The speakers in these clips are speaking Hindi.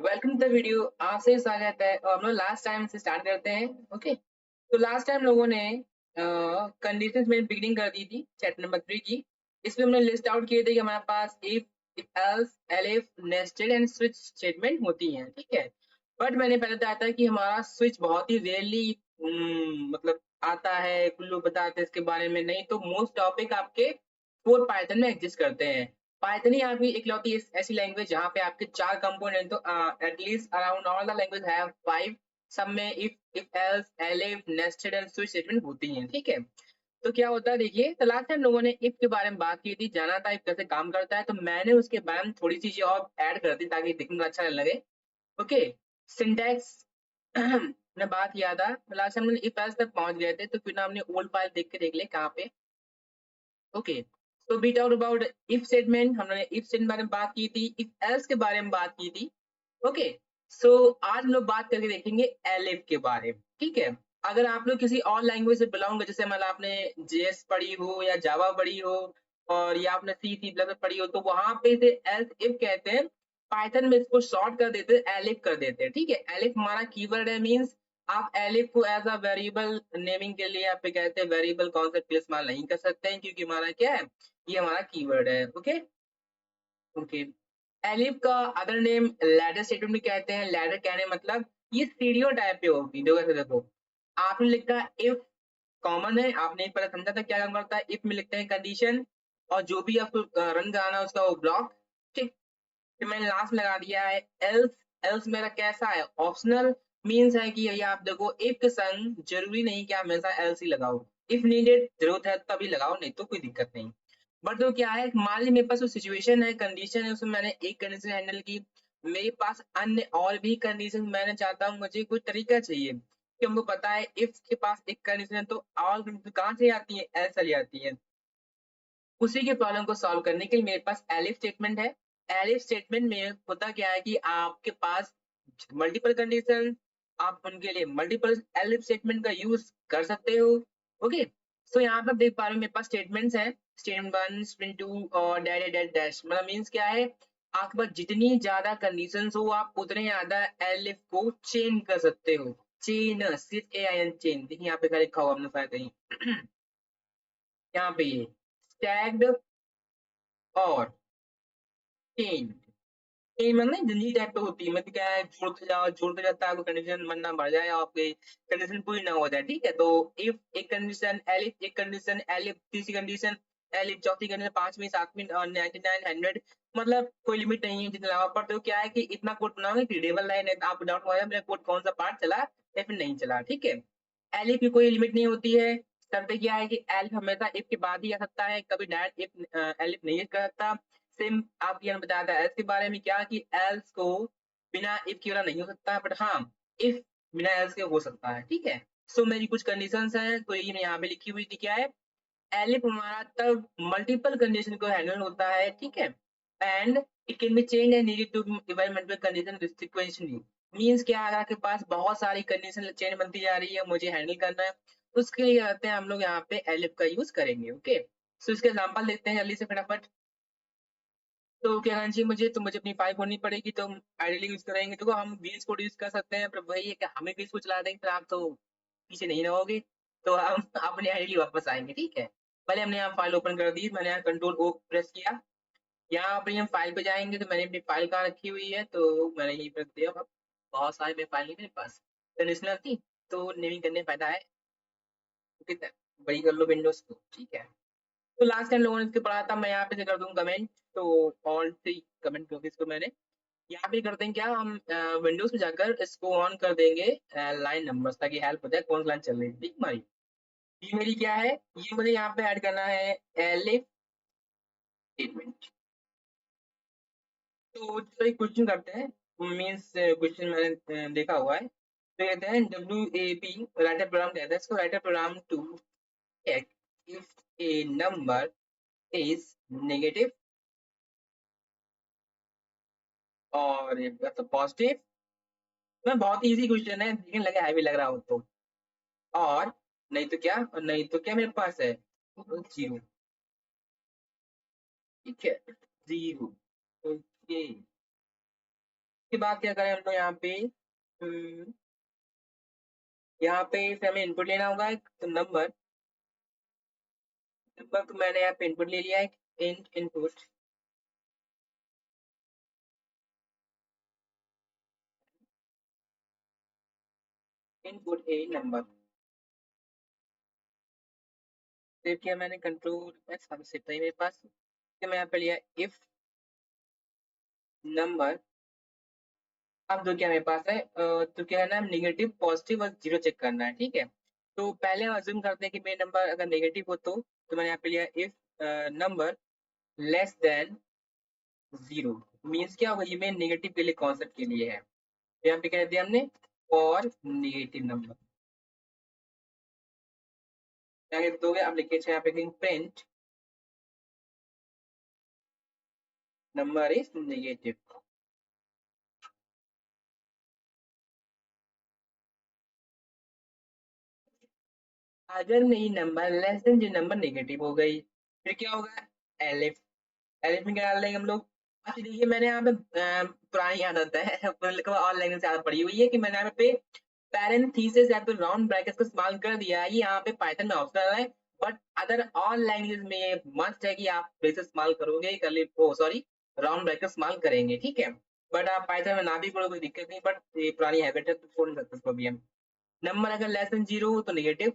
Welcome to the video. आपसे स्वागत है और हम लोग लास्ट टाइम से स्टार्ट करते हैं। ओके, तो लास्ट टाइम लोगों ने कंडीशंस में बिगनिंग कर दी थी चैप्टर नंबर 3 की। इसमें हमने लिस्ट आउट किए थे कि हमारे पास if, if else, elif, nested and switch statement होती हैं, ठीक है। बट मैंने पहले बताया था कि हमारा स्विच बहुत ही रेयरली मतलब आता है, कुछ लोग बताते हैं इसके बारे में, नहीं तो मोस्ट टॉपिक आपके कोर पाइथन में एग्जिस्ट करते हैं। पाइथन ही आपकी इकलौती ऐसी लैंग्वेज जहाँ पे आपके 4 कंपोनेंट, तो at least around all the language have 5। सब में if else, elif, nested and switch statement होती हैं, ठीक है। तो क्या होता है देखिए, तो लास्ट टाइम लोगों ने इफ के बारे में बात की थी, जाना था इफ कैसे काम करता है, तो मैंने उसके बारे में थोड़ी सी चीजें और ऐड कर दी ताकि दिखने में अच्छा लगे। ओके, सिंटैक्स ने बात किया था। लास्ट टाइम हमने इफ एल्स तक पहुंच गए थे, तो फिर ना हमने ओल्ड फाइल देख के देख ले कहाँ पे। Okay, so we talked about if statement, हमने इफ स्टेटमेंट बारे में बात की थी, इफ एल्स के बारे में बात की थी। ओके, सो आज हम लोग बात करके देखेंगे एलिफ के बारे में, ठीक है। अगर आप लोग किसी और लैंग्वेज से बिलोंग, जैसे मतलब आपने जेएस पढ़ी हो या जावा पढ़ी हो, और या आपने सी सी प्लस पढ़ी हो, तो वहां पे इसे एल्स इफ कहते हैं। पाइथन में इसको शॉर्ट कर देते हैं, एलिफ कर देते हैं, ठीक है। एलिफ हमारा कीवर्ड है, मींस आप एलिफ को एज अ वेरिएबल नेमिंग के लिए आप कहते हैं, वेरिएबल कॉन्सेप्ट इस्तेमाल नहीं कर सकते हैं, क्योंकि हमारा क्या है, ये हमारा कीवर्ड है। ओके ओके, एलिफ का अदर नेम लैडर स्टेटमेंट भी कहते हैं। लैडर कहने मतलब ये सीढ़ियों टाइप पे होगी। देखो ऐसे देखो, आपने लिखा इफ, कॉमन है, आपने एक पहले समझा था क्या काम करता है। इफ में लिखते हैं कंडीशन, और जो भी आपको रन कराना है उसका वो ब्लॉक, ठीक। फिर मैंने लास्ट में लगा दिया है एल्स। एल्स मेरा कैसा है, ऑप्शनल, मीन्स है कि ये आप देखो इफ के संग जरूरी नहीं कि आप हमेशा एल्स ही लगाओ। इफ नीडेड, जरूरत है तभी लगाओ, नहीं तो कोई दिक्कत नहीं। बट तो क्या है, मान लीजिए मेरे पास जो सिचुएशन है, कंडीशन है, उसमें मैंने एक कंडीशन हैंडल की, मेरे पास अन्य और भी कंडीशन, मैंने चाहता हूँ मुझे कोई तरीका चाहिए कि हमको पता है इफ के पास एक कंडीशन है तो और कंडीशन कहाँ से आती है, एल्स चली आती है। उसी के प्रॉब्लम को सॉल्व करने के लिए मेरे पास एलिफ स्टेटमेंट है। एलिफ स्टेटमेंट में होता क्या है कि आपके पास मल्टीपल कंडीशन, आप उनके लिए मल्टीपल एलिफ स्टेटमेंट का यूज कर सकते हो। ओके, सो यहाँ पर देख पा रहे हो मेरे पास स्टेटमेंट्स हैं, स्टेटमेंट 1, स्टेटमेंट 2 और डैश डैश डैश। मतलब मीन्स क्या है, आपके पास जितनी ज्यादा कंडीशंस हो आप उतने ज्यादा एलिफ को चेन कर सकते हो। चेन, सिर्फ ए आई एन, चेन। देखिए यहाँ पे लिखा हुआ हमने शायद कहीं यहाँ पे ये स्टैक्ड और चेन। ये मतलब जंजीर टाइप पे होती है, मतलब क्या है, जोड़ते जाओ जोड़ते जाता है, आपको कंडीशन बनना बढ़ जाए और आपकी कंडीशन पूरी ना हो जाए, ठीक है। तो इफ एक कंडीशन, एलिफ एक कंडीशन, एलिफ तीसरी कंडीशन, एलिफ चौथी कंडीशन, पांचवी, सातवीं और 99, 100, मतलब कोई लिमिट नहीं है जितना लाओ। पर तो क्या है कि इतना कोड बनाओगे कि रीडेबल लाइन है, तो आपको डाउट हो जाए मेरा कोड कौन सा पार्ट चला या फिर नहीं चला, ठीक है। एलिफ की कोई लिमिट नहीं होती है। शर्त क्या है कि एलिफ हमेशा इफ के बाद ही आ सकता है, कभी डायरेक्ट इफ एलिफ नहीं कर सकता। सेम आपको मैंने बताया था एल्स के बारे में, क्या कि एल्स को बिना इफ के वाला नहीं हो सकता, बट हाँ इफ बिना एल्स के हो सकता है, ठीक है। सो मेरी कुछ कंडीशंस हैं, तो ये यहाँ पे लिखी हुई थी, क्या है, एलिफ हमारा तब मल्टीपल कंडीशन को हैंडल होता है, ठीक है। And it can be change and needed to evaluate multiple condition sequentially. Means क्या, अगर आपके पास बहुत सारी कंडीशन चेंज बनती जा रही है, मुझे हैंडल करना है, तो उसके लिए क्या करते हैं हम लोग यहाँ पे एलिफ का यूज करेंगे। ओके, सो इसके एग्जांपल देखते हैं जल्दी से फटाफट। तो क्या करना चाहिए मुझे, तो मुझे अपनी फाइल खोलनी पड़ेगी, तो हम आइडियली यूज करेंगे, तो हम VS कोड यूज कर सकते हैं, पर वही है कि हमें VS को चला देंगे फिर आप तो पीछे नहीं रहोगे, तो हम अपने आइडियली वापस आएंगे, ठीक है। पहले हमने यहाँ फाइल ओपन कर दी, मैंने यहाँ कंट्रोल O प्रेस किया। यहाँ पर हम फाइल पे जाएंगे, तो मैंने अपनी फाइल कहाँ रखी हुई है, तो मैंने यहीं पर दिया। अब बहुत सारे में फाइल नहीं मेरे पास, कंडीशनल थी, तो नेमिंग करने फायदा है, ठीक है। बड़ी कर लो विंडोज को, ठीक है। तो लास्ट टाइम लोगों ने इसके पढ़ा था, मैं यहाँ पे से कर दूँ कमेंट, तो ऑल थ्री कमेंट करके इसको मैंने यहाँ पे करते हैं क्या, हम विंडोज में जाकर इसको ऑन कर देंगे लाइन नंबर्स, ताकि हेल्प हो जाए कौन सी लाइन चल रही है, ठीक हमारी। ये मेरी क्या है, ये मुझे यहाँ पे ऐड करना है एलिफ स्टेटमेंट। तो चलो एक क्वेश्चन करते हैं, मीन्स क्वेश्चन मैंने देखा हुआ है, तो कहते हैं WAP राइटर प्रोग्राम कहते हैं इसको, writer program to check if a number is negative और पॉजिटिव। मैं बहुत इजी क्वेश्चन है, लेकिन लगे हैवी लग रहा हो तो, और नहीं तो क्या, और नहीं तो क्या मेरे पास है, जीरो, ठीक है, जीरो। ओके, उसके बाद क्या करें हम लोग यहाँ पे, यहाँ पे फिर हमें इनपुट लेना होगा एक तो नंबर। नंबर तो मैंने यहाँ पे इनपुट ले लिया है, int input. Input A number. फिर किया मैंने कंट्रोल एस, हम सिर्फ मेरे पास, फिर मैं यहाँ पे लिया इफ नंबर। अब तो क्या मेरे पास है, तो क्या है ना, नेगेटिव पॉजिटिव और जीरो चेक करना है, ठीक है। तो पहले हम अज्यूम करते हैं कि मेरा नंबर अगर नेगेटिव हो तो मैंने यहाँ पे लिया if number less than zero. Means क्या होगा, ये मेरे नेगेटिव के लिए कॉन्सेप्ट के लिए है। तो यहाँ पे कह दिया हमने फॉर नेगेटिव नंबर। क्या लिख दोगे, अब लिखिए यहाँ पे प्रिंट नंबर इज नेगेटिव। अगर मेरी नंबर लेस देन जो नंबर नेगेटिव हो गई, फिर क्या होगा, एलिफ। एलिफ में क्या डाल देंगे हम लोग। अच्छा देखिए, मैंने यहाँ पे पुरानी आदत है मतलब और लैंग्वेज से आदत पड़ी हुई है कि मैंने यहाँ पे पैरेंथेसिस या फिर राउंड ब्रैकेट्स का इस्तेमाल कर दिया है। ये यहाँ पे पाइथन में ऑप्शनल है, बट अदर ऑल लैंग्वेज में ये मस्ट है कि आप ब्रेसेस इस्तेमाल करोगे, कर्ली ओ सॉरी राउंड ब्रैकेट इस्तेमाल करेंगे, ठीक है। बट आप पाइथन में ना भी पढ़ो कोई दिक्कत नहीं, बट ये पुरानी हैबिट है तो छोड़ नहीं सकते इसको भी हम। नंबर अगर लेस देन जीरो हो तो नेगेटिव,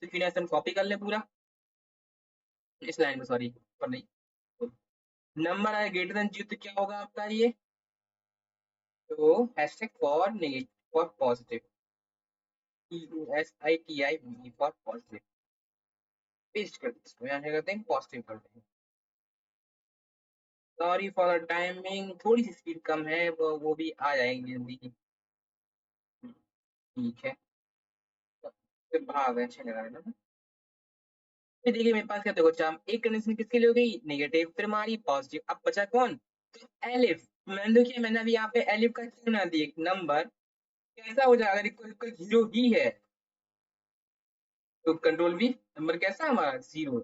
तो फिर ऐसे हम कॉपी कर ले पूरा इस लाइन में, सॉरी पर नहीं। नंबर अगर ग्रेटर देन जीरो तो क्या होगा आपका ये, तो hashtag for negative, for positive, POSITIV for positive paste कर दो इसको, यहाँ क्या करते हैं पॉजिटिव करते हैं। सॉरी फॉर द टाइमिंग, थोड़ी सी स्पीड कम है, वो भी आ जाएंगे जल्दी ही। ठीक है, फिर भाग है, अच्छा लगा है ना। फिर देखिए मेरे पास क्या, देखो चाम एक कंडीशन किसके लिए हो गई, नेगेटिव, फिर हमारी पॉजिटिव, अब बचा कौन, तो एलिफ। मैंने देखिए मैंने अभी यहाँ पे एलिफ का चिन्ह बना दिया, नंबर कैसा हो जाएगा, अगर जीरो ही है तो कंट्रोल भी, नंबर कैसा है हमारा जीरो।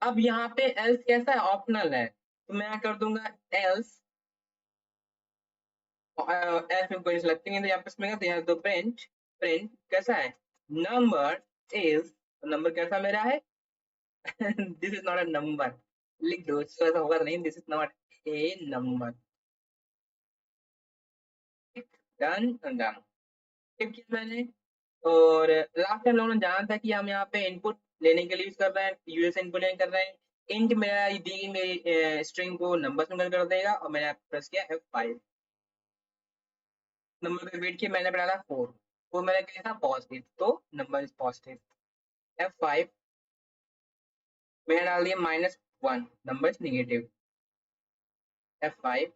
अब यहाँ पे एल्स कैसा है, ऑप्शनल है, तो मैं कर दूंगा एल्स। एल्स में कोई सेलेक्टिंग है तो यहाँ पे इसमें तो यहाँ तो प्रिंट, प्रिंट कैसा है, नंबर इज, नंबर कैसा मेरा है this is not a number, लिख दो इसको, ऐसा होगा नहीं, this is not a number. Done done, tick किया मैंने। और लास्ट टाइम लोगों ने जाना था कि हम यहाँ पे इनपुट लेने के लिए यूज कर रहे हैं, यूएस इनपुट लेने कर रहे हैं। इंट मेरा दी मेरी स्ट्रिंग को नंबर्स में कन्वर्ट कर देगा, और मैंने प्रेस किया F5। नंबर पे वेट किया, मैंने बनाया था 4, वो मैंने किया था पॉजिटिव, तो नंबर इज पॉजिटिव। F5 मैंने डाल दिया -1, नंबर इज नेगेटिव। F5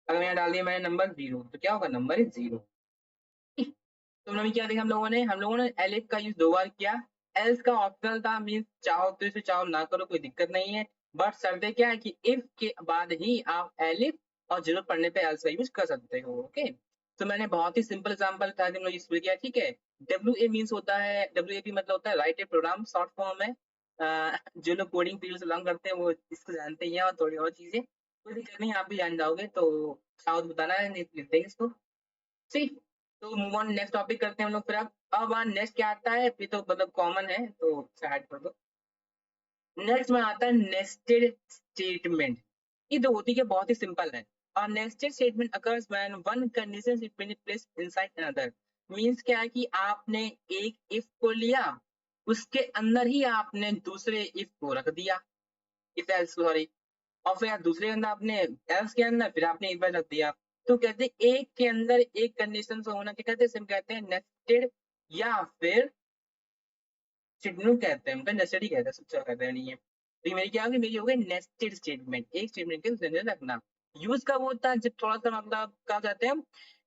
अगर मैंने डाल दिया मैंने नंबर 0, तो क्या होगा, नंबर इज 0। तो हमने क्या देखा, हम लोगों ने एलिफ का यूज 2 बार किया। एल्स का ऑप्शनल था, मीन्स चाहो तो इसे चाहो ना करो, कोई दिक्कत नहीं है। बट शर्त क्या है कि इफ के बाद ही आप एलिफ और जरूरत पड़ने पे एल्स का यूज कर सकते हो, ओके। तो मैंने बहुत ही सिंपल एग्जांपल था कि हम लोग यूज किया, ठीक है। डब्ल्यू ए मीन्स होता है, डब्ल्यू ए पी मतलब होता है right a programme, short form है। जो लोग कोडिंग फील्ड से बिलोंग करते हैं वो इसको जानते ही हैं, और थोड़ी और चीजें कोई दिक्कत नहीं, आप भी जान जाओगे, तो चाहो तो बताना है, नहीं तो लिख देंगे इसको। सी, तो मूव ऑन, नेक्स्ट टॉपिक करते हैं हम लोग फिर। अब नेक्स्ट क्या आता है, ये तो मतलब कॉमन है तो ऐड कर दो। नेक्स्ट में आता है नेस्टेड स्टेटमेंट। ये तो होती है बहुत ही सिंपल है। और nested statement occurs when one condition is been placed inside another. Means क्या है कि आपने एक इफ को लिया, उसके अंदर ही आपने दूसरे इफ को रख दिया, इफ एल्स सॉरी, और फिर आप दूसरे के अंदर आपने एल्स के अंदर फिर आपने एक बार रख दिया। तो कहते हैं एक के अंदर एक कंडीशन से होना, क्या कहते हैं, सिम कहते हैं नेस्टेड, या फिर स्टेटमेंट कहते हैं, मतलब नेस्टेड ही कहते हैं, सबसे कहते हैं नहीं है। तो ये मेरी क्या होगी, मेरी हो गई नेस्टेड स्टेटमेंट, एक स्टेटमेंट के दूसरे अंदर रखना। यूज कब होता है, जब थोड़ा सा मतलब क्या कहते हैं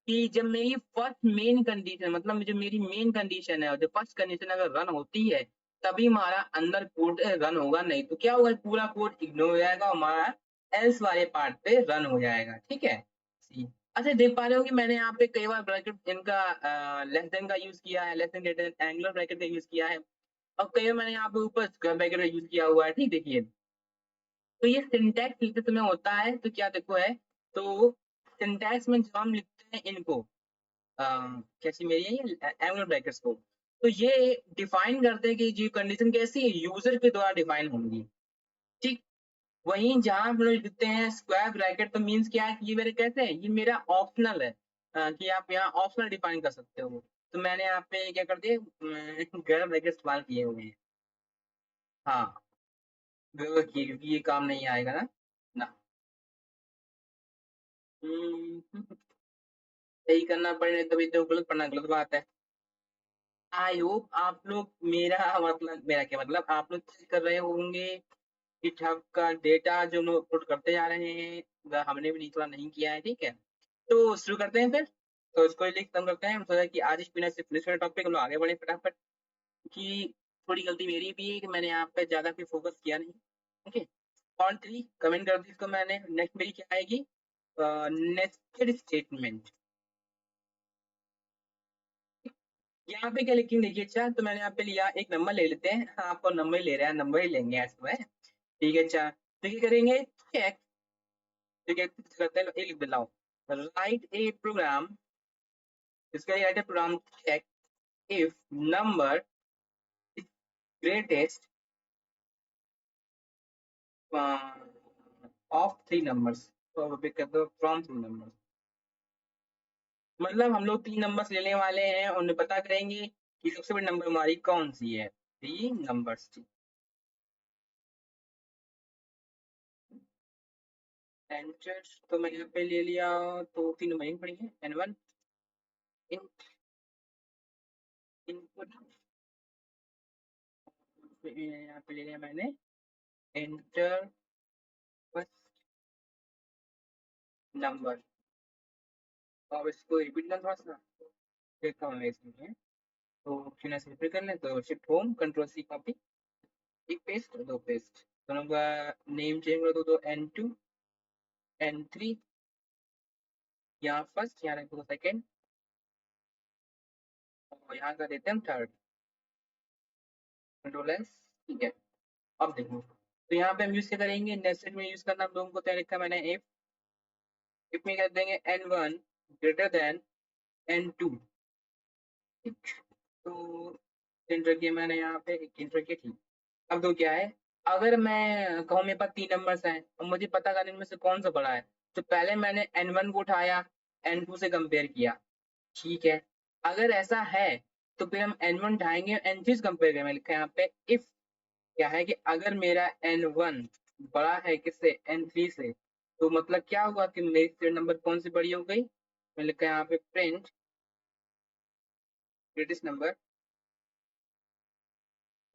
कि जब मेरी फर्स्ट मेन कंडीशन, मतलब जो मेरी मेन कंडीशन है और जो फर्स्ट कंडीशन अगर रन होती है, तभी हमारा अंदर कोड रन होगा, नहीं तो क्या होगा, पूरा कोड इग्नोर हो जाएगा, हमारा एल्स वाले पार्ट पे रन हो जाएगा, ठीक है। अच्छा देख पा रहे हो कि मैंने यहाँ पे कई बार ब्रैकेट इनका लेस देन का यूज किया है, less than greater than, angular bracket का यूज किया है, और कई बार मैंने यहाँ पे ऊपर स्क्वायर ब्रैकेट का यूज किया हुआ है, ठीक देखिए। तो ये सिंटैक्स लिखते समय होता है, तो क्या देखो है तो सिंटैक्स में जब हम लिखते हैं इनको कैसी मेरी है ये एंगुलर ब्रैकेट्स को, तो ये डिफाइन करते हैं कि जो कंडीशन कैसी है यूजर के द्वारा डिफाइन होंगी, ठीक। वहीं जहाँ हम लोग लिखते हैं स्क्वायर ब्रैकेट, तो मीन्स क्या है कि ये मेरे कहते हैं ये मेरा ऑप्शनल है, कि आप यहाँ ऑप्शनल डिफाइन कर सकते हो। तो मैंने यहाँ पे क्या कर दिया, स्क्वायर ब्रैकेट इस्तेमाल किए हुए हैं। हाँ, क्योंकि ये काम नहीं आएगा ना ना। यही करना पड़े, तभी तो गलत पढ़ना गलत बात है। आई होप आप लोग मेरा मतलब, मेरा क्या मतलब, आप लोग चेक कर रहे होंगे गिटहब का डेटा जो हम लोग अपलोड करते जा रहे हैं, हमने भी थोड़ा नहीं किया है, ठीक है। तो शुरू करते हैं फिर। तो इसको लिख खत्म करते हैं। हम सोचा कि आज बिना से फिनिश वाला टॉपिक हम लोग आगे बढ़े फटाफट, कि थोड़ी गलती मेरी भी है कि मैंने यहाँ पे ज्यादा कोई फोकस किया नहीं। ओके, ऑन 3 कमेंट कर दी इसको मैंने। नेक्स्ट मेरी क्या आएगी, नेस्टेड स्टेटमेंट। यहाँ पे क्या लिखेंगे देखिए, अच्छा तो मैंने यहाँ पे लिया एक नंबर ले लेते हैं। हाँ, आपको नंबर ही ले रहे हैं, नंबर ही लेंगे आज तो है, ठीक है। अच्छा तो क्या करेंगे, चेक, ठीक है, करते हैं, लिख दिलाओ, राइट ए प्रोग्राम, इसका write a program, check if number greatest of 3 numbers, तो अब कर दो फ्रॉम 3 नंबर्स। मतलब हम लोग 3 नंबर्स लेने वाले हैं और उन्हें पता करेंगे कि सबसे बड़ी नंबर हमारी कौन सी है, 3 नंबर्स। एंटर, तो मैंने यहाँ पे ले लिया, तो 3 नंबर यहीं पड़ी है, N1 इन इनपुट, यहाँ पे ले लिया मैंने एंटर फर्स्ट नंबर। अब इसको रिपीट करना थोड़ा सा, देखता हूँ मैं इसमें। तो चुना से रिपीट कर लें, तो shift home control C copy, एक पेस्ट, 2 पेस्ट, दोनों का नेम चेंज कर दो, तो N2 N3, यहाँ फर्स्ट, यहाँ रखो सेकेंड, और यहाँ का देते हैं थर्ड, कंट्रोल एस, ठीक है। अब देखो, तो यहाँ पे हम यूज क्या करेंगे, नेस्टेड में यूज करना हम लोगों को तय लिखा मैंने, इफ में कर देंगे N1 ग्रेटर देन N2, ठीक। तो इंटर किया मैंने यहाँ पे, एक इंटर किया, ठीक। अब तो क्या है, अगर मैं कहूँ मेरे पास 3 नंबर्स हैं और मुझे पता करने में से कौन सा बड़ा है, तो पहले मैंने N1 को उठाया, N2 से कंपेयर किया, ठीक है। अगर ऐसा है तो फिर हम N1 उठाएंगे और N3 से कंपेयर करेंगे। लिखा है यहाँ पे इफ, क्या है कि अगर मेरा N1 बड़ा है किससे, N3 से, तो मतलब क्या हुआ कि मेरी स्टेट नंबर कौन सी बड़ी हो गई। मैं लिखा है यहाँ पे प्रिंट ग्रेटेस्ट नंबर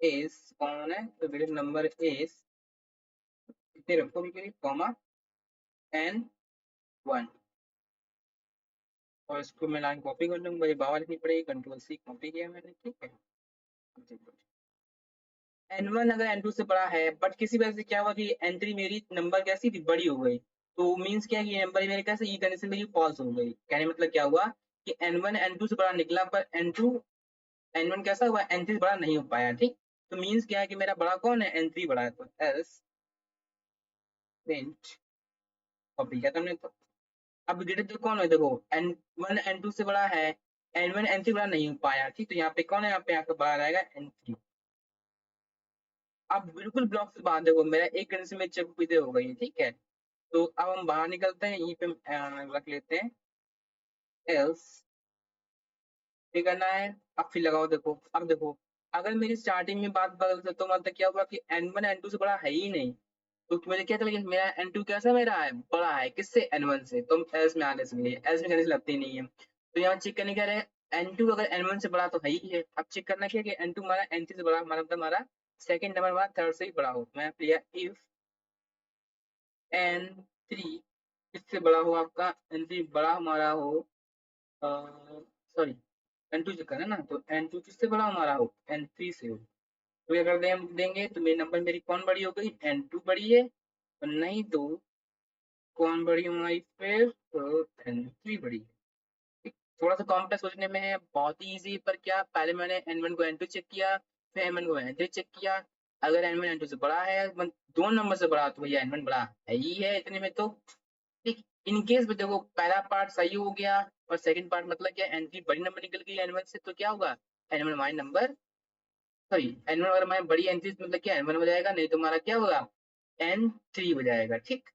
इज, कौन है, तो ग्रेटेस्ट नंबर इज, कितने रखो भी, कॉमा N1, और इसको मैं लाइन कॉपी कर लूंगा, मुझे बाहर लिखनी पड़ेगी, कंट्रोल सी कॉपी किया मैंने, ठीक है। N1 अगर N2 से बड़ा है, बट किसी वजह से क्या हुआ कि N3 मेरी नंबर कैसी थी, बड़ी हो गई, तो मीन्स क्या है कि ये नंबर मेरे कैसे, ये कंडीशन मेरी फॉल्स हो गई। कहने मतलब क्या हुआ कि N1 N2 से बड़ा निकला, पर N1 कैसा हुआ, N3 से बड़ा नहीं हो पाया, ठीक। तो मीन्स क्या है कि मेरा बड़ा कौन है, N3 बड़ा है, तो एल्स प्रिंट, कॉपी किया तुमने तो। अब ग्रेटर तो कौन है, देखो N1 N2 से बड़ा है, N1 N3 बड़ा नहीं हो पाया, ठीक। तो यहाँ पे कौन है, यहाँ पे आपका बड़ा रहेगा N3। अब बिल्कुल ब्लॉक से बाहर देखो, मेरा एक कंडीशन में चेक पीते हो गई है, ठीक है। तो अब हम बाहर निकलते हैं, यहीं पे रख लेते हैं एल्स, ये करना है। अब फिर लगाओ, देखो अब देखो, अगर मेरी स्टार्टिंग में बात बदल, तो मतलब क्या हुआ कि N1 N2 से बड़ा है ही नहीं, तो मुझे क्या चला कि मेरा N2 कैसा मेरा है, बड़ा है किससे, N1 से, तो एल्स में आने से लिए, एल्स में करने से लगती नहीं है। तो यहाँ चेक करने क्या रहे, N2 अगर N1 से बड़ा तो है ही है। अब चेक करना क्या है कि N2 हमारा N3 से बड़ा, मतलब हमारा सेकंड नंबर हमारा थर्ड से ही बड़ा हो। मैं लिया इफ N3 किससे बड़ा हो, आपका N3 बड़ा हमारा हो, सॉरी N2 चेक करना ना, तो N2 किससे बड़ा हमारा हो, N3 से हो। तो ये अगर देंगे तो मेरी नंबर मेरी कौन बड़ी हो गई, N2 बड़ी है, और नहीं तो कौन बड़ी हमारी फिर, तो N3 बड़ी है, ठीक। थोड़ा सा कॉम्प्लेक्स सोचने में है, बहुत ही इजी, पर क्या पहले मैंने N1 को N2 चेक किया, फिर N1 को N3 चेक किया। अगर N1 N2 से बड़ा है, दो नंबर से बड़ा, तो भैया N1 बड़ा है ही है इतने में, तो ठीक। इन केस में देखो पहला पार्ट सही हो गया और सेकंड पार्ट मतलब क्या, एंट्री बड़ी नंबर निकल गई एन वन से, तो क्या होगा, N one my number, sorry N one अगर हमारी बड़ी एंट्री मतलब क्या एन वन हो जाएगा, नहीं तो हमारा क्या होगा, एन थ्री हो जाएगा। ठीक,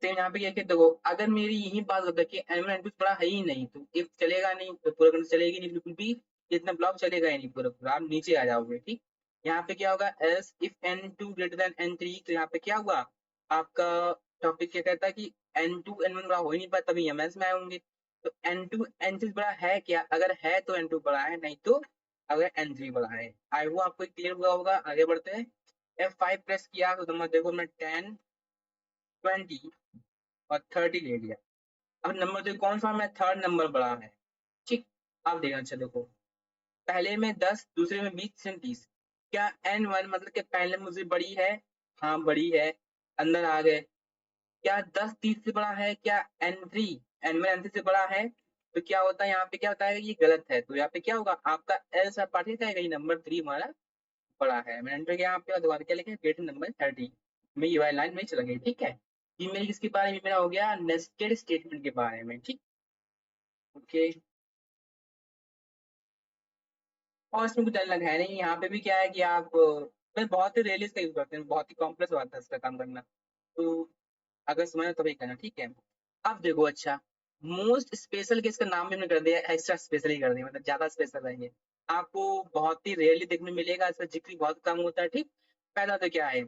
तो यहाँ पे क्या कहते देखो, अगर मेरी यही बात होता है कि एन वन एन टू बड़ा है ही नहीं, तो इफ चलेगा नहीं, तो पूरा कंडीशन चलेगी नहीं बिल्कुल भी, इतना ब्लॉक चलेगा ही नहीं पूरा पूरा, आप नीचे आ जाओगे। ठीक, यहाँ पे क्या होगा, else if N two greater than N three, तो यहाँ पे क्या हुआ, आपका टॉपिक क्या कहता है कि एन टू एन वन बड़ा हो ही नहीं पाता, तभी एमएस में आए होंगे। तो एन टू एन थ्री बड़ा है क्या, अगर है तो एन टू बड़ा है, नहीं तो अगर एन थ्री बड़ा है। आई वो आपको क्लियर हुआ होगा। आगे बढ़ते हैं, F5 प्रेस किया तो तुम देखो मैं 10 20 और 30 ले लिया। अब नंबर जो कौन सा मैं थर्ड नंबर बड़ा है। ठीक, अब देखना, अच्छा देखो, पहले में 10, दूसरे में 20, तीसरे में 30, क्या एन वन मतलब कि पहले मुझे बड़ी है, हाँ बड़ी है, अंदर आ गए। क्या 10 30 से बड़ा है, क्या N three N one N three से बड़ा है, तो क्या होता है यहाँ पे, क्या होता है ये गलत है, तो यहाँ पे क्या होगा, आपका एल सा पार्ट जाएगा, ये नंबर 3 हमारा बड़ा है। मैंने एंटर किया यहाँ पे और दोबारा क्या लिखा, गेट नंबर 30 में ये वाली लाइन में चला गई। ठीक है, ये मेरी किसके बारे में, मेरा हो गया नेस्टेड स्टेटमेंट के बारे में। ठीक, ओके, और इसमें कुछ अलग है नहीं। यहाँ पे भी क्या है कि आप मैं बहुत ही रेयरली इसका यूज करते हैं, बहुत ही कॉम्प्लेक्स बात है इसका काम करना, तो अगर समझना तभी करना। ठीक है, अब देखो, अच्छा मोस्ट स्पेशल के इसका नाम भी हमने कर दिया, एक्स्ट्रा स्पेशल ही कर दिया, मतलब ज्यादा स्पेशल है ये, आपको बहुत ही रेयरली देखने मिलेगा, इसका जिक्र बहुत कम होता है। ठीक, पहला तो क्या है,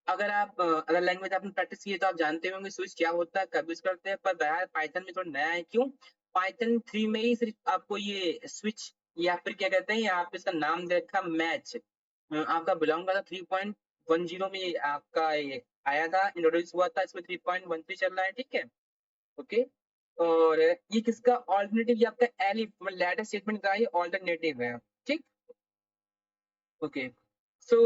अगर आप अगर लैंग्वेज आपने प्रैक्टिस की है तो आप जानते होंगे स्विच क्या होता है, कब यूज करते हैं, पर बहरहाल पाइथन में थोड़ा नया है। क्यों, पाइथन 3 में ही सिर्फ आपको ये स्विच या फिर क्या कहते हैं, यहाँ पे इसका नाम दे रखा मैच, आपका बिलोंग का था 3.10 में, ये आपका ये आया था, इंट्रोड्यूस हुआ था, इसमें 3.13 चल रहा है। ठीक है, ओके, और ये किसका ऑल्टरनेटिव, ये आपका एलिफ मतलब लैटर स्टेटमेंट का ये ऑल्टरनेटिव है। ठीक, ओके, सो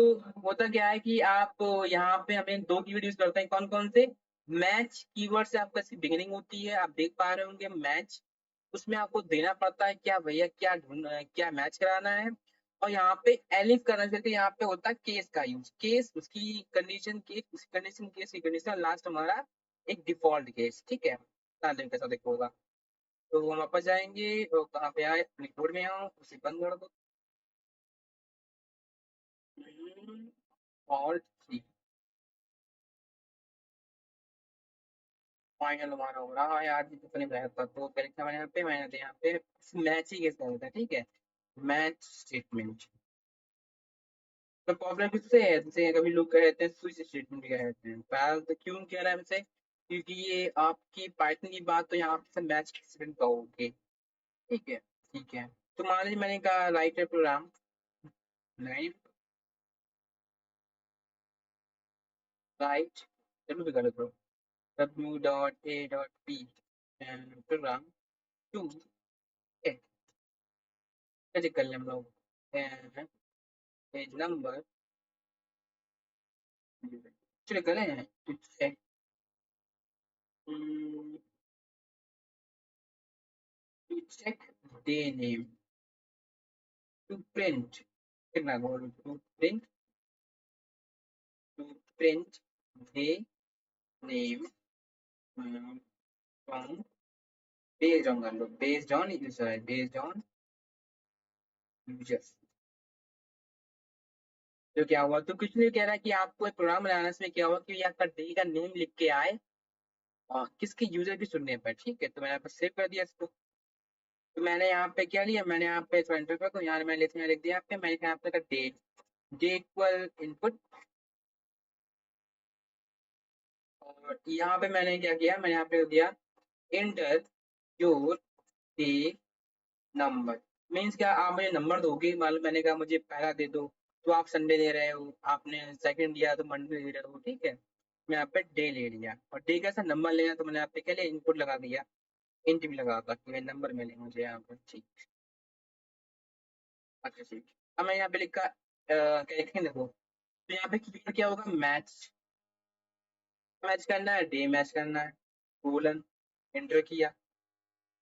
होता क्या है कि आप यहाँ पे हमें दो कीवर्ड यूज करते हैं, कौन कौन से, मैच कीवर्ड से आपका इसकी बिगिनिंग होती है, आप देख पा रहे होंगे मैच, उसमें आपको देना पड़ता है क्या भैया, क्या ढूंढना है, क्या मैच कराना है, और यहाँ पे एलिफ करना चाहिए, यहाँ पे होता है केस का यूज, केस उसकी कंडीशन, केस उसकी कंडीशन, केस की कंडीशन, लास्ट हमारा एक डिफॉल्ट केस। ठीक है, कैसा देखो होगा, तो हम वापस जाएंगे और कहाँ पे आए, अपने कोड में आओ, उसे बंद कर दो, और फाइनल हमारा हो रहा है आज, जितने बेहतर तो परीक्षा मैंने यहाँ पे मैच ही कैसे होता है। ठीक है, मैच स्टेटमेंट, तो प्रॉब्लम किससे है, जैसे कभी लोग कहते हैं स्विच स्टेटमेंट कहते हैं, पहले तो क्यों कह रहा है हमसे, क्योंकि ये आपकी पाइथन की बात तो यहाँ पे मैच स्टेटमेंट कहोगे। ठीक है, ठीक है, तो मान लीजिए मैंने कहा राइट है प्रोग्राम, लाइन राइट, चलो भी गलत हो, w.a.p प्रोग्राम टू, कैसे कर लें हम लोग, पेज नंबर, चलो करें to check, mm, to check day name, to print, कितना बोलो, to print day name, from based on कर लो, based on user, based on users, तो क्या हुआ, तो कुछ नहीं कह रहा है कि आपको एक प्रोग्राम बनाना है, इसमें क्या हुआ कि ये आपका डे का नेम लिख के आए और किसके यूजर की सुनने पर। ठीक है, तो मैंने यहाँ पर सेव कर दिया इसको, तो मैंने यहाँ पे क्या लिया, मैंने यहाँ पे एंटर कर, तो यहाँ मैंने लिख दिया यहाँ पे, मैंने यहाँ पे डे, डे इक्वल इनपुट, और यहाँ पे मैंने क्या किया, मैंने यहाँ पे दिया inter your day number, means क्या आप मुझे नंबर दोगे, मान लो मैंने कहा मुझे पहला दे दो, तो आप संडे दे रहे हो, आपने सेकंड दिया तो मंडे दे रहे हो। ठीक है, मैं यहाँ पे डे ले लिया, और डे का सा नंबर लेना, तो मैंने यहाँ पे क्या लिया, इनपुट लगा दिया, इंट भी लगा था कि नंबर मिले मुझे यहाँ पर। ठीक, अच्छा ठीक, अब मैं यहाँ पे लिखा क्या लिखेंगे देखो, तो यहाँ पे कीवर्ड क्या होगा, मैच, मैच करना है, डे मैच करना है, कोलन, एंटर किया,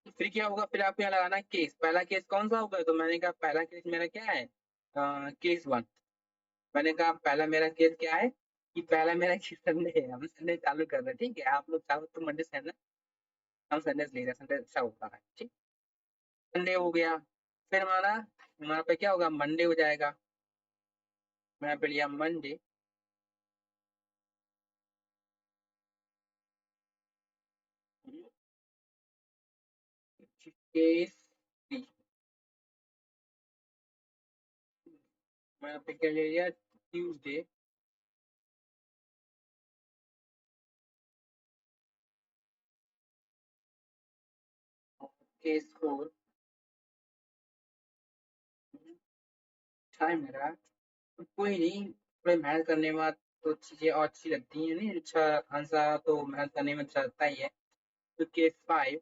फिर क्या होगा, फिर आपको यहाँ लगाना है केस, पहला केस कौन सा होगा, तो मैंने कहा पहला केस मेरा क्या है, केस वन, मैंने कहा पहला मेरा केस क्या है, कि पहला मेरा संडे है, हम संडे चालू कर रहे हैं, ठीक है? आप लोग चाहो तो मंडे से है ना, हम संडे से ले रहे हैं, संडे अच्छा होता है, ठीक? संडे हो गया, फिर हमारा हमारा पे क्या होगा, मंडे हो जाएगा। मैंने पे लिया मंडे, केस थ्री, मैंने पे क्या ले लिया, ट्यूसडे, केस फोर, टाइम मेरा, तो कोई नहीं, थोड़ी मेहनत करने के बाद तो चीजें और अच्छी लगती हैं, नहीं? अच्छा आंसर तो मेहनत करने में अच्छा लगता ही है। तो case five,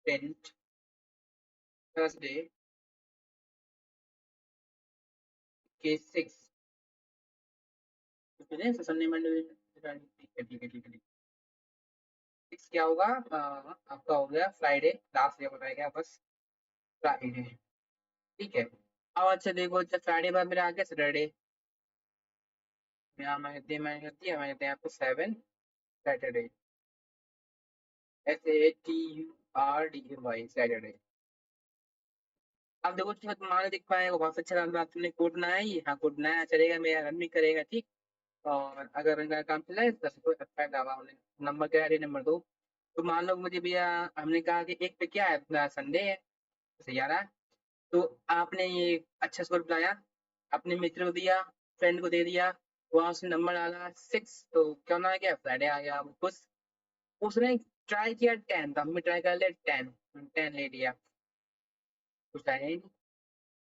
tenth, Thursday, case six, Sunday Monday, ठीक है ठीक है ठीक है ठीक है। सिक्स क्या होगा, आपका हो गया फ्राइडे, लास्ट डे बताया गया बस, फ्राइडे, ठीक है। अब अच्छा देखो, अच्छा फ्राइडे बाद मेरा आ गया सैटरडे, यहाँ मैंने कर दिया, मैंने दिया आपको सेवन, सैटरडे, SATURDAY, सैटरडे। अब देखो ठीक है, तुम्हारे दिख पाएगा, बहुत अच्छा बात, तुमने कोड बनाया ही, हाँ कोड बनाया, चलेगा, मेरा रन भी करेगा, ठीक। और अगर इनका काम चला है तो कोई अच्छा दवा उन्हें, नंबर क्या है, नंबर दो। तो मान लो मुझे भैया, हमने कहा कि एक पे क्या है अपना, संडे है, जैसे 11, तो आपने ये अच्छा स्कोर बनाया, अपने मित्र को दिया, फ्रेंड को दे दिया, वहां उसने नंबर डाला सिक्स, तो क्या ना आ गया, फ्राइडे आ गया, वो खुश। उसने ट्राई किया टेन, तो हमने ट्राई कर लिया टेन, टेन ले लिया, कुछ आया ही नहीं।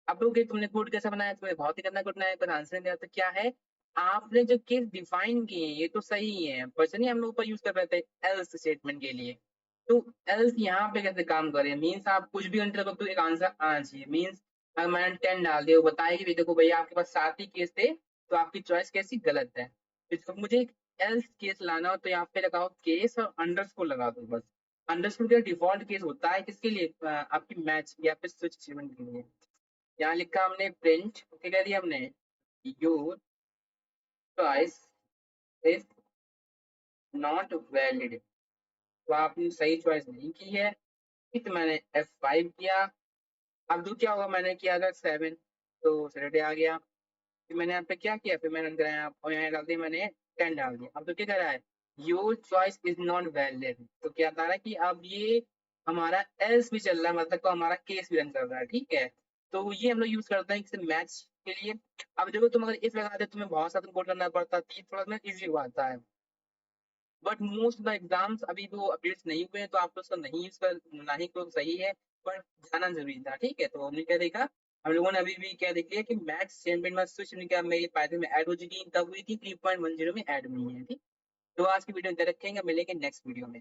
अब लोग तुमने कोड कैसा बनाया, तुम्हें बहुत ही गंदा कोड बनाया, पर आंसर नहीं दिया, तो क्या है, आपने जो केस डिफाइन किए हैं ये तो सही है, पर नहीं हम लोग ऊपर यूज कर रहे थे एल्स स्टेटमेंट के लिए। तो एल्स यहाँ पे कैसे काम करे, मीन्स आप कुछ भी अंतर करो तो एक आंसर आना चाहिए, मीन्स अगर मैंने टेन डाल दिया, वो बताएगी भी देखो भैया आपके पास 7 ही केस थे, तो आपकी चॉइस कैसी गलत है। तो जब मुझे एक एल्स केस लाना हो तो यहाँ पे लगाओ केस और अंडरस्कोर लगा दो बस। अंडरस्कोर का डिफॉल्ट केस होता है किसके लिए, आपकी मैच या फिर स्विच स्टेटमेंट के लिए। यहाँ लिखा हमने प्रिंट, क्या कह दिया हमने, your choice is not valid, तो आपने सही चॉइस नहीं की है, तो मैंने F5 किया। अब दो क्या होगा, मैंने किया था सेवन, तो सैटरडे आ गया, फिर मैंने यहाँ पे क्या किया, फिर मैंने अंदर आया और यहाँ डाल दिया मैंने टेन डाल दिया। अब तो क्या कर रहा है, your choice is not valid, तो क्या बता रहा है कि अब ये हमारा एल्स भी चल रहा है, मतलब को हमारा केस भी रन कर रहा है, ठीक है। तो ये हम लोग यूज करते हैं किसी मैच के लिए। अब देखो तुम अगर इफ लगाते तुम्हें बहुत सारा कोड करना पड़ता, तो ये थोड़ा सा इजी हुआ आता है, but most of the exams अभी तो अपडेट्स नहीं हुए हैं, तो आप लोग उसका नहीं यूज कर, ना ही तो सही है, पर जाना जरूरी था, ठीक है। तो हमने क्या देखा, हम लोगों ने अभी भी क्या देख लिया कि मैक्स चैंपियन में स्विच क्या मेरी पाइथन में ऐड हो चुकी है, तब हुई थी 3.10 में ऐड हुई है, ठीक। तो आज की वीडियो इधर रखेंगे, मिलेंगे नेक्स्ट वीडियो में।